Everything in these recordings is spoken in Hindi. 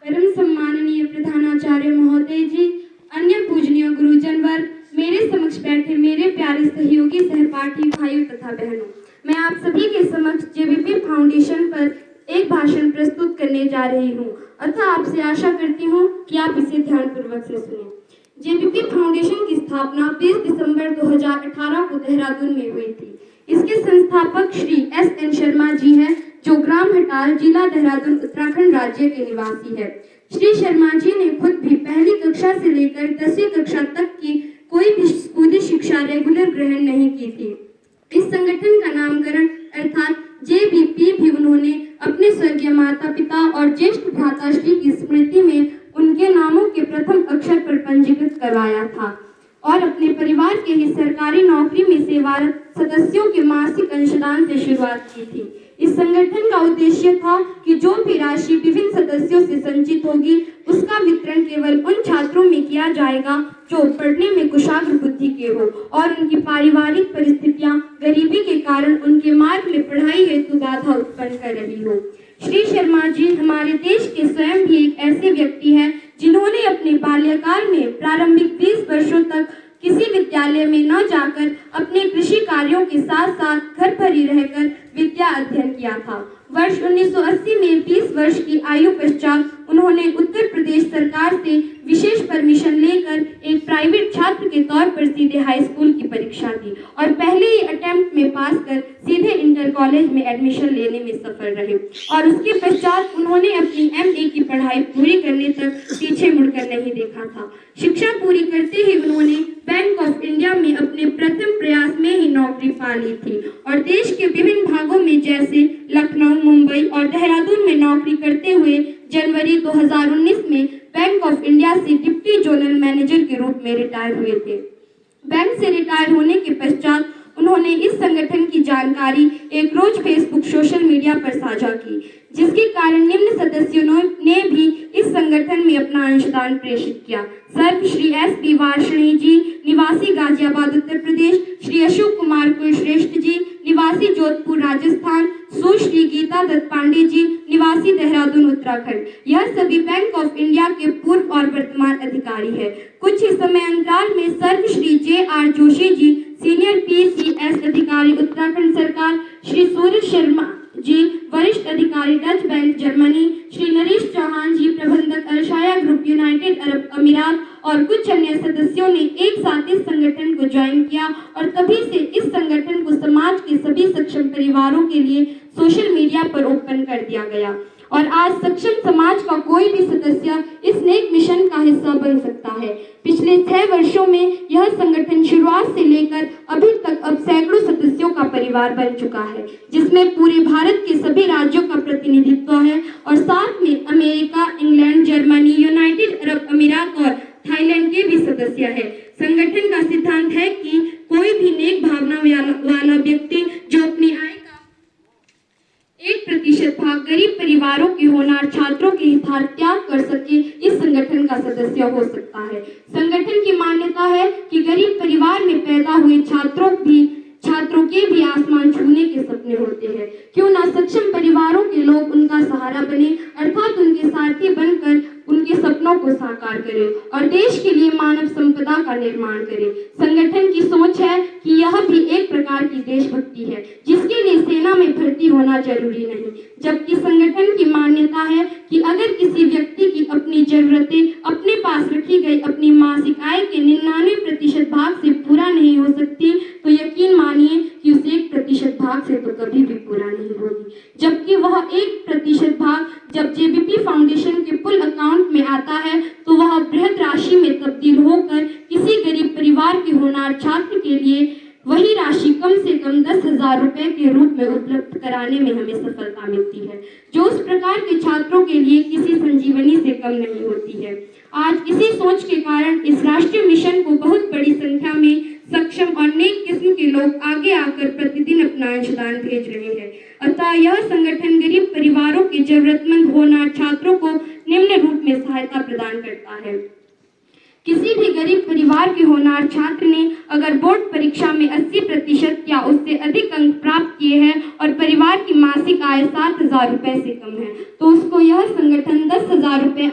परम सम्माननीय प्रधानाचार्य महोदय जी, अन्य पूजनीय गुरुजन वर्ग, मेरे समक्ष बैठे मेरे प्यारे सहयोगी सहपाठी भाइयों तथा बहनों, मैं आप सभी के समक्ष जेबीपी फाउंडेशन पर एक भाषण प्रस्तुत करने जा रही हूँ अतः आपसे आशा करती हूँ कि आप इसे ध्यानपूर्वक से सुनें। जेबीपी फाउंडेशन की स्थापना 20 दिसंबर 2018 को देहरादून में हुई थी। इसके संस्थापक श्री एस.एन. शर्मा जी हैं, जो ग्राम हटाल, जिला देहरादून, उत्तराखंड राज्य के निवासी है। श्री शर्मा जी ने खुद भी पहली कक्षा से लेकर 10वीं कक्षा तक की कोई भी स्कूली शिक्षा रेगुलर ग्रहण नहीं की थी। इस संगठन का नामकरण अर्थात जेबीपी भी उन्होंने अपने स्वर्गीय माता पिता और ज्येष्ठ भ्राताश्री की स्मृति में उनके नामों के प्रथम अक्षर पर पंजीकृत करवाया था और अपने परिवार के ही सरकारी नौकरी में सेवारत सदस्यों के मासिक अंशदान से शुरुआत की थी। इस संगठन का उद्देश्य था कि जो भी राशि विभिन्न सदस्यों से संचित होगी उसका वितरण केवल उन छात्रों में किया जाएगा जो पढ़ने में कुशाग्र बुद्धि के हो और उनकी पारिवारिक परिस्थितियां गरीबी के कारण उनके मार्ग में पढ़ाई हेतु बाधा उत्पन्न कर रही हो। श्री शर्मा जी हमारे देश के स्वयं भी एक ऐसे व्यक्ति हैं जिन्होंने अपने बाल्यकाल में प्रारंभिक 20 वर्षों तक किसी विद्यालय में न जाकर अपने कृषि कार्यों के साथ साथ घर पर ही रहकर विद्या अध्ययन किया था। वर्ष 1980 में 20 वर्ष की आयु पश्चात उन्होंने उत्तर प्रदेश सरकार से विशेष परमिशन लेकर एक प्राइवेट छात्र के तौर पर सीधे हाई स्कूल की परीक्षा दी और पहले ही अटेम्प्ट में पास कर सीधे इंटर कॉलेज में एडमिशन लेने में सफल रहे और उसके पश्चात उन्होंने अपनी एमए की पढ़ाई पूरी करने तक पीछे मुड़कर नहीं देखा था। शिक्षा पूरी करते ही उन्होंने बैंक ऑफ इंडिया में अपने प्रथम प्रयास में ही नौकरी पा ली थी और देश के विभिन्न भागों में जैसे लखनऊ, मुंबई और देहरादून में नौकरी करते हुए जनवरी 2019 में बैंक ऑफ इंडिया से डिप्टी जोनल मैनेजर के रूप में रिटायर हुए थे। बैंक से रिटायर होने के पश्चात उन्होंने इस संगठन की जानकारी एक रोज फेसबुक सोशल मीडिया पर साझा की, जिसके कारण निम्न सदस्यों ने भी इस संगठन में अपना अंशदान प्रेषित किया। सर्व श्री एस.पी. वार्ष्णेय जी, निवासी गाजियाबाद उत्तर प्रदेश, श्री अशोक कुमार कुलश्रेष्ठ जी, निवासी जोधपुर राजस्थान, सुश्री गीता दत्त पांडे जी, निवासी देहरादून उत्तराखंड, यह सभी बैंक ऑफ इंडिया के पूर्व और वर्तमान अधिकारी है। कुछ ही समय अंतराल में सर्व श्री जे.आर. जोशी जी, सीनियर पीसीएस अधिकारी उत्तराखंड सरकार, श्री सूरज शर्मा जी, वरिष्ठ अधिकारी Dutch bank Germany, Shri Naresh Chauhan ji, प्रबंधक अलशाया ग्रुप यूनाइटेड अरब अमीरात और कुछ अन्य सदस्यों ने एक साथ इस संगठन को ज्वाइन किया और तभी से इस संगठन को समाज के सभी सक्षम परिवारों के लिए सोशल मीडिया पर ओपन कर दिया गया और आज सक्षम समाज का कोई भी सदस्य इस नेक मिशन का हिस्सा बन सकता है। पिछले 6 वर्षों में यह संगठन शुरुआत से लेकर अभी तक अब सैकड़ों सदस्यों का परिवार बन चुका है, जिसमें पूरे भारत के सभी राज्यों का प्रतिनिधित्व है और साथ में America, England, Germany, United Arab अमीरात और थाईलैंड के भी सदस्य है। संगठन का सिद्धांत है कि कोई भी नेक भावना वाला व्यक्ति जो अपनी आय का 1% भाग गरीब परिवारों के होनहार छात्रों के हितार्थ त्याग कर सके, इस संगठन का सदस्य हो सकता है। संगठन की मान्यता है कि गरीब परिवार में पैदा हुए छात्रों के भी आसमान छूने के सपने होते हैं। क्यों ना सक्षम परिवारों के लोग उनका सहारा बने, अर्थात उनके सारथी बनकर उनके सपनों को साकार करें और देश के लिए मानव संपदा का निर्माण करें। संगठन की सोच है कि यह भी एक प्रकार की देशभक्ति है, जिसके लिए सेना में भर्ती होना जरूरी नहीं, जबकि संगठन की मान्यता है कि अगर किसी व्यक्ति की अपनी जरूरतें अपने पास रखी गई अपनी मासिक आय के 99% भाग से पूरा नहीं हो सकती, तो यकीन मानिए कि उस 1% भाग से तो कभी भी पूरा नहीं होगी, जबकि वह 1% भाग जब जेबीपी फाउंडेशन के पुल अकाउंट में आता है तो वह बृहद राशि में तब्दील होकर किसी गरीब परिवार के होनहार छात्र के लिए वही राशि कम से कम 10,000 रुपए के रूप में उपलब्ध कराने में हमें सफलता मिलती है, जो उस प्रकार के छात्रों के लिए किसी संजीवनी से कम नहीं होती है। आज इसी सोच के कारण इस राष्ट्रीय मिशन को बहुत बड़ी संख्या में सक्षम और नेक किस्म के लोग आगे आकर प्रतिदिन अपना अंशदान भेज रहे हैं। अतः यह संगठन गरीब परिवारों के जरूरतमंद होनहार छात्रों को निम्न रूप में सहायता प्रदान करता है। किसी भी गरीब परिवार के होनहार छात्र ने अगर बोर्ड परीक्षा में 80% या उससे अधिक अंक प्राप्त किए हैं और परिवार की मासिक आय 7,000 रुपए से कम है, तो उसको यह संगठन 10,000 रुपए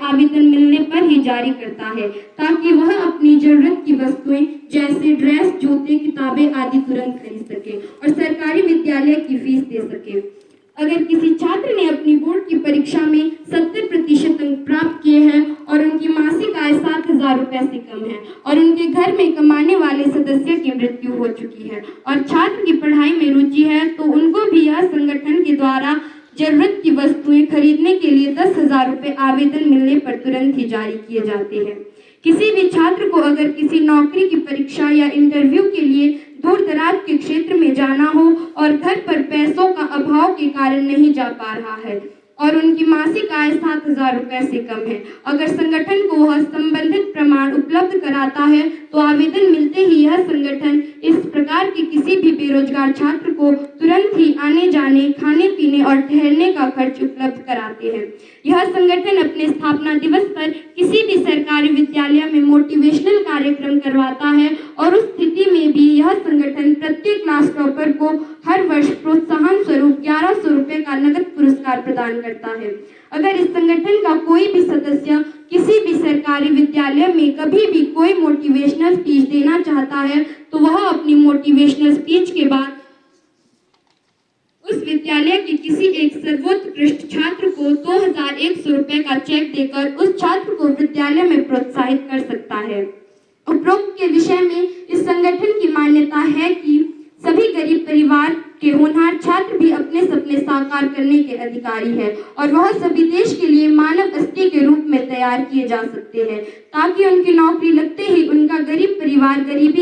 जारी करता है ताकि वह अपनी जरूरत की वस्तुएं जैसे ड्रेस, जूते, किताबें आदि तुरंत खरीद सके और सरकारी विद्यालय की फीस दे सके। अगर किसी छात्र ने अपनी बोर्ड की परीक्षा में 70% अंक प्राप्त किए हैं और उनकी मासिक आय 7,000 रुपये से कम है और उनके घर में कमाने वाले सदस्य की मृत्यु हो चुकी है और छात्र की पढ़ाई में रुचि है, तो उनको भी यह संगठन के द्वारा जरूरत की वस्तुएं खरीदने के लिए 10,000 रुपये आवेदन मिलने पर तुरंत ही जारी किए जाते हैं। किसी भी छात्र को अगर किसी नौकरी की परीक्षा या इंटरव्यू के लिए दूर दराज के क्षेत्र में जाना हो और घर पर पैसों का अभाव के कारण नहीं जा पा रहा है और उनकी मासिक आय 7,000 रुपये से कम है, अगर संगठन को वह संबंधित प्रमाण उपलब्ध कराता है तो आवेदन मिलते ही यह संगठन इस प्रकार के किसी भी बेरोजगार छात्र को तुरंत ही आने जाने, खाने पीने और ठहरने का खर्च उपलब्ध कराते हैं। यह संगठन अपने स्थापना दिवस पर किसी भी सरकारी विद्यालय में मोटिवेशनल कार्यक्रम करवाता है और उस स्थिति में भी यह संगठन प्रत्येक क्लास टॉपर को हर वर्ष प्रोत्साहन स्वरूप 1100 रुपये का नगद पुरस्कार प्रदान करता है। अगर इस संगठन का कोई भी सदस्य किसी भी सरकारी विद्यालय में कभी भी कोई मोटिवेशनल स्पीच देना चाहता है तो वह अपनी मोटिवेशनल स्पीच के बाद उस विद्यालय के किसी एक सर्वोत्कृष्ट छात्र को 2,100 रुपये का चेक देकर उस छात्र को विद्यालय में प्रोत्साहित कर सकता है। उपरोक्त के विषय में इस संगठन की मान्यता है कि सभी गरीब परिवार के होनहार छात्र भी अपने सपने साकार करने के अधिकारी हैं और वह सभी देश के लिए मानव अस्थि के रूप में तैयार किए जा सकते हैं ताकि उनकी नौकरी लगते ही उनका गरीब परिवार गरीबी